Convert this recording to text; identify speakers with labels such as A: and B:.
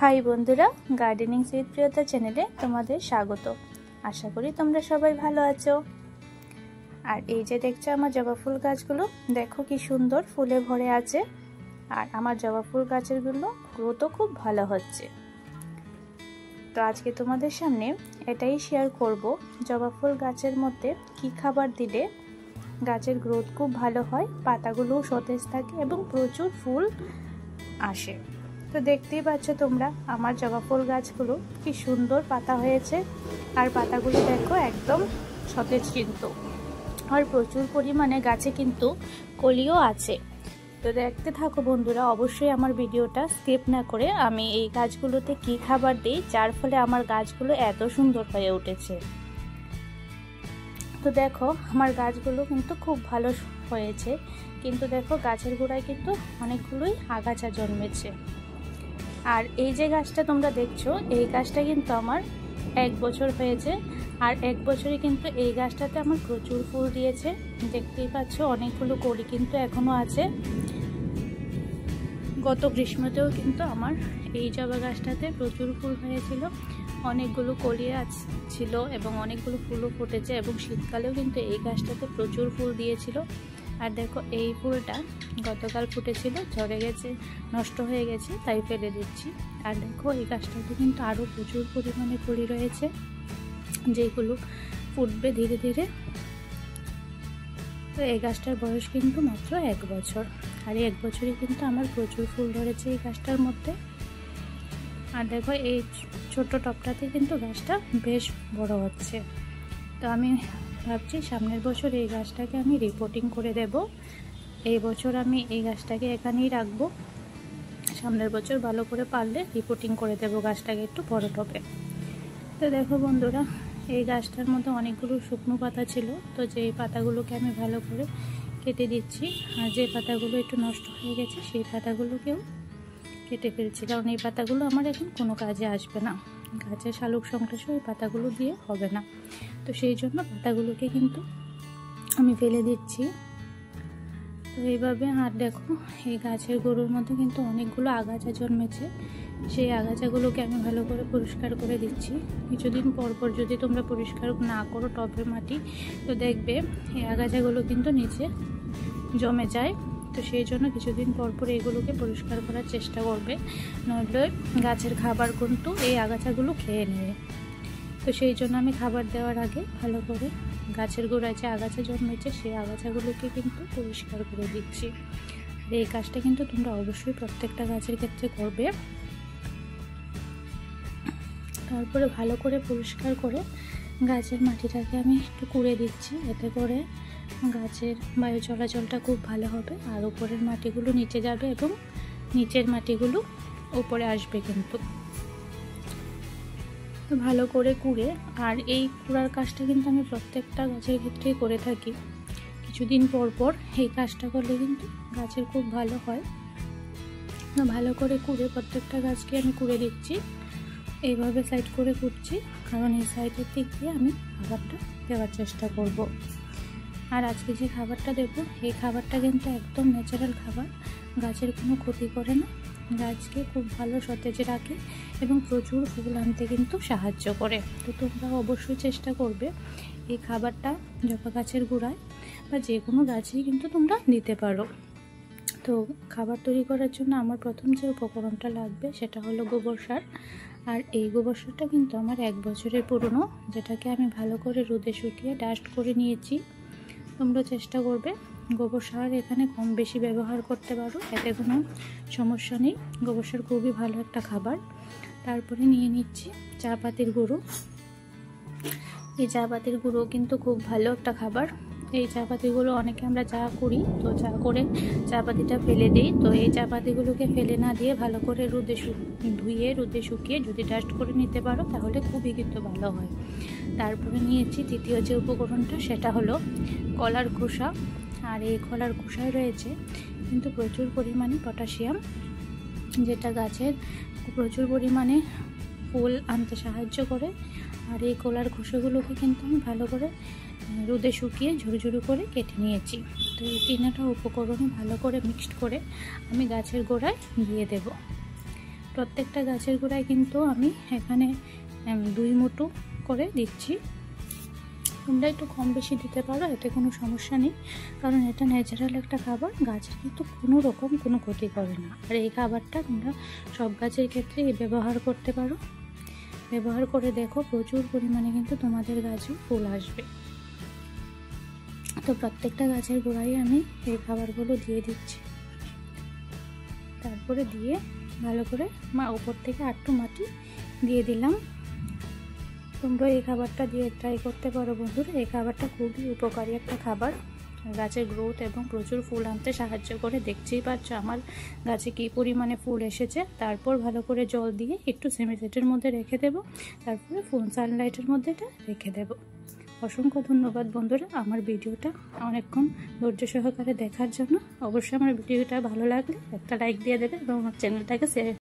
A: High বন্ধুরা, gardening with প্রিয়তা চ্যানেলে তোমাদের স্বাগত। আশা করি তোমরা সবাই ভালো আছো। আর এই যে দেখছো আমার জবা ফুল গাছগুলো, দেখো কি সুন্দর ফুলে ভরে আছে। আর আমার জবা ফুল গাছেরগুলো গ্রোথও খুব ভালো হচ্ছে। তো আজকে তোমাদের সামনে এটাই শেয়ার করব, জবা ফুল গাছের মধ্যে কি খাবার দিলে গাছের গ্রোথ খুব ভালো হয়, পাতাগুলোও সতেজ থাকে এবং প্রচুর ফুল আসে। তো দেখতেই পাচ্ছ তোমরা আমার জবা ফুল গাছগুলো কি সুন্দর পাতা হয়েছে। আর পাতাগুলো দেখো একদম সতেজ কিন্তু, আর প্রচুর পরিমাণে গাছে কিন্তু কলিও আছে। তো দেখতে থাকো বন্ধুরা, অবশ্যই আমার ভিডিওটা স্কিপ না করে। আমি এই গাছগুলোতে কি খাবার দিই যার ফলে আমার গাছগুলো এত সুন্দর হয়ে উঠেছে। তো দেখো আমার গাছগুলো কিন্তু খুব ভালো হয়েছে, কিন্তু দেখো গাছের গোড়ায় কিন্তু অনেকগুলোই আগাছা জন্মেছে। আর এই যে গাছটা তোমরা দেখছো, এই গাছটা কিন্তু আমার 1 বছর হয়েছে। আর 1 বছরে কিন্তু এই গাছটাতে আমার প্রচুর ফুল দিয়েছে। দেখতেই পাচ্ছ অনেকগুলো কলি কিন্তু এখনো আছে। গত গ্রীষ্মতেও কিন্তু আমার এই জবা গাছটাতে প্রচুর ফুল হয়েছিল, অনেকগুলো কলি ছিল এবং অনেকগুলো ফুলও ফুটেছে। এবং শীতকালেও কিন্তু এই গাছটাতে প্রচুর ফুল দিয়েছিল। আর দেখো এই ফুলটা গতকাল ফুটেছিল, ঝরে গেছে, নষ্ট হয়ে গেছে, তাই ফেলে দিচ্ছি। আর দেখো এই গাছটাতে কিন্তু আরও প্রচুর পরিমাণে কলি রয়েছে, যেগুলো ফুটবে ধীরে ধীরে। তো এই গাছটার বয়স কিন্তু মাত্র 1 বছর। আর এই 1 বছরই কিন্তু আমার প্রচুর ফুল ধরেছে এই গাছটার মধ্যে। আর দেখো এই ছোট টবটাতে কিন্তু গাছটা বেশ বড় হচ্ছে। তো আমি ভাবছি সামনের বছর এই গাছটাকে আমি রিপোর্টিং করে দেব। এই বছর আমি এই গাছটাকে এখানেই রাখবো, সামনের বছর ভালো করে পারলে রিপোর্টিং করে দেব গাছটাকে একটু বড় টবে। তো দেখো বন্ধুরা, এই গাছটার মধ্যে অনেকগুলো শুকনো পাতা ছিল, তো যেই পাতাগুলোকে আমি ভালো করে কেটে দিচ্ছি। আর যে পাতাগুলো একটু নষ্ট হয়ে গেছে সেই পাতাগুলোকেও কেটে ফেলছি, কারণ এই পাতাগুলো আমার এখন কোনো কাজে আসবে না, গাছের শালুক সংশ্লেষ ওই পাতাগুলো দিয়ে হবে না। তো সেই জন্য পাতাগুলোকে কিন্তু আমি ফেলে দিচ্ছি। তো এইভাবে। আর দেখো এই গাছের গোড়ার মধ্যে কিন্তু অনেকগুলো আগাছা জন্মেছে, সেই আগাছাগুলোকে আমি ভালো করে পরিষ্কার করে দিচ্ছি। কিছুদিন পর পর যদি তোমরা পরিষ্কার না করো টবের মাটি, তো দেখবে এই আগাছাগুলো কিন্তু নিচে জমে যায়। তো সেই জন্য কিছুদিন পর পর এগুলোকে পরিষ্কার করার চেষ্টা করবে, নইলে গাছের খাবার কিন্তু এই আগাছাগুলো খেয়ে নেবে। তো সেই জন্য আমি খাবার দেওয়ার আগে ভালো করে গাছের গোড়ায় যে আগাছা জন্মেছে সেই আগাছাগুলোকে কিন্তু পরিষ্কার করে দিচ্ছি। আর এই কাজটা কিন্তু তোমরা অবশ্যই প্রত্যেকটা গাছের ক্ষেত্রে করবে। তারপরে ভালো করে পরিষ্কার করে গাছের মাটিটাকে আমি একটু কুড়ে দিচ্ছি, এতে করে গাছের বায়ু চলাচলটা খুব ভালো হবে। আর উপরের মাটিগুলো নিচে যাবে এবং নিচের মাটিগুলো উপরে আসবে কিন্তু। তো ভালো করে কুড়ে, আর এই কুড়ার কাজটা কিন্তু আমি প্রত্যেকটা গাছের ক্ষেত্রেই করে থাকি। কিছুদিন পর পর এই কাজটা করলে কিন্তু গাছের খুব ভালো হয়। তো ভালো করে কুড়ে প্রত্যেকটা গাছকে আমি কুড়ে দিচ্ছি, এইভাবে সাইড করে কুড়ছি, কারণ এই সাইডের দিক দিয়ে আমি খাবারটা দেওয়ার চেষ্টা করব। আর আজকে যে খাবারটা দেবো, এই খাবারটা কিন্তু একদম ন্যাচারাল খাবার, গাছের কোনো ক্ষতি করে না, গাছকে খুব ভালো সতেজ রাখে এবং প্রচুর ফুল আনতে কিন্তু সাহায্য করে। তো তোমরা অবশ্যই চেষ্টা করবে এই খাবারটা জবা গাছের গোড়ায় বা যে কোনো গাছেই কিন্তু তোমরা দিতে পারো। তো খাবার তৈরি করার জন্য আমার প্রথম যে উপকরণটা লাগবে সেটা হলো গোবর সার। আর এই গোবর সারটা কিন্তু আমার 1 বছরের পুরনো, যেটাকে আমি ভালো করে রোদে শুকিয়ে ডাস্ট করে নিয়েছি। তোমরা চেষ্টা করবে গোবর সার এখানে কম বেশি ব্যবহার করতে পারো, এতে কোনো সমস্যা নেই। গোবর সার খুবই ভালো একটা খাবার। তারপরে নিয়ে নিচ্ছি চা পাতির গুঁড়ো। এই চা পাতির গুঁড়ো কিন্তু খুব ভালো একটা খাবার। এই চা পাতিগুলো অনেকে আমরা চা করি, তো চা করে চা পাতিটা ফেলে দিই। তো এই চা পাতিগুলোকে ফেলে না দিয়ে ভালো করে ধুয়ে রোদে শুকিয়ে যদি ডাস্ট করে নিতে পারো তাহলে খুবই কিন্তু ভালো হয়। তারপরে নিয়েছি দ্বিতীয় যে উপকরণটা, সেটা হলো কলার খোসা। আর এই কলার খোসায় রয়েছে কিন্তু প্রচুর পরিমাণে পটাশিয়াম, যেটা গাছের প্রচুর পরিমাণে ফুল আনতে সাহায্য করে। আর এই কলার খোসাগুলোকে কিন্তু আমি ভালো করে রোদে শুকিয়ে ঝুরু ঝুরু করে কেটে নিয়েছি। তো এই 3টা উপকরণে ভালো করে মিক্সড করে আমি গাছের গোড়ায় দিয়ে দেব। প্রত্যেকটা গাছের গোড়ায় কিন্তু আমি এখানে 2 মুঠো করে দিচ্ছি। তোমরা একটু কম বেশি দিতে পারো, এতে কোনো সমস্যা নেই, কারণ এটা ন্যাচারাল একটা খাবার, গাছের কিন্তু কোনো রকম কোনো ক্ষতি করে না। আর এই খাবারটা তোমরা সব গাছের ক্ষেত্রে ব্যবহার করতে পারো। ব্যবহার করে দেখো, প্রচুর পরিমাণে কিন্তু তোমাদের গাছে ফুল আসবে। তো প্রত্যেকটা গাছের গোড়ায় আমি এই খাবারগুলো দিয়ে দিচ্ছি। তারপরে দিয়ে ভালো করে উপর থেকে একটু মাটি দিয়ে দিলাম। তোমরা এই খাবারটা দিয়ে ট্রাই করতে পারো বন্ধুরা। এই খাবারটা খুবই উপকারী একটা খাবার, গাছের গ্রোথ এবং প্রচুর ফুল আনতে সাহায্য করে। দেখতেই পাচ্ছ আমার গাছে কী পরিমাণে ফুল এসেছে। তারপর ভালো করে জল দিয়ে একটু সেমিসেটের মধ্যে রেখে দেবো, তারপরে ফুল সানলাইটের মধ্যে এটা রেখে দেবো। অসংখ্য ধন্যবাদ বন্ধুরা আমার ভিডিওটা অনেকক্ষণ ধৈর্য সহকারে দেখার জন্য। অবশ্যই আমার ভিডিওটা ভালো লাগলে একটা লাইক দিয়ে দেবে এবং আমার চ্যানেলটাকে